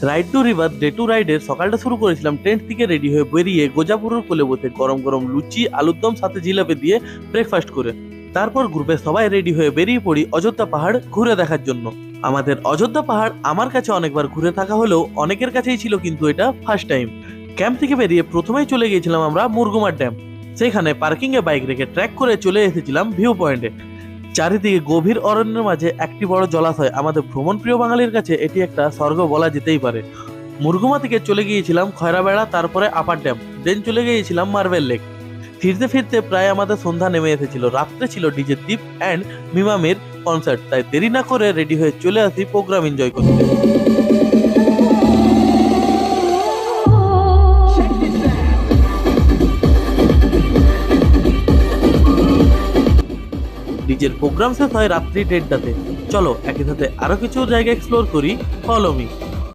Ride to river day two রাইডের সকালটা শুরু করেছিলাম টেন্ট থেকে রেডি হয়ে বেরিয়ে গোজাপুরের কোলে বসে গরম গরম লুচি আলুর দম সাথে জিলাপি দিয়ে ব্রেকফাস্ট করে। তারপর গ্রুপে সবাই রেডি হয়ে বেরিয়ে পড়ি অযোধ্যা পাহাড় ঘুরে দেখার জন্য। আমাদের অযোধ্যা পাহাড় আমার কাছে অনেকবার ঘুরে থাকা হলেও অনেকের কাছেই ছিল কিন্তু এটা ফার্স্ট টাইম। ক্যাম্প থেকে বেরিয়ে প্রথমেই চলে গিয়েছিলাম আমরা মুরগুমার ড্যাম। সেখানে পার্কিং এ বাইক রেখে ট্র্যাক করে চলে এসেছিলাম ভিউ পয়েন্টে। চারিদিকে গভীর অরণ্যের মাঝে একটি বড় জলাশয়, আমাদের ভ্রমণ প্রিয় বাঙালির কাছে এটি একটা স্বর্গ বলা যেতেই পারে। মুরগুমা থেকে চলে গিয়েছিলাম খয়রাবেড়া, তারপরে আপার ড্যাম, দেন চলে গিয়েছিলাম মার্বেল লেক। ফিরতে ফিরতে প্রায় আমাদের সন্ধ্যা নেমে এসেছিল। রাত্রে ছিল ডিজে দীপ অ্যান্ড মিমামির কনসার্ট, তাই দেরি না করে রেডি হয়ে চলে আসি প্রোগ্রাম এনজয় করতে। ডিজের প্রোগ্রাম শেষ হয় রাত্রি 1:30টাতে। চলো একই সাথে আরো কিছু জায়গা এক্সপ্লোর করি, ফলো মি।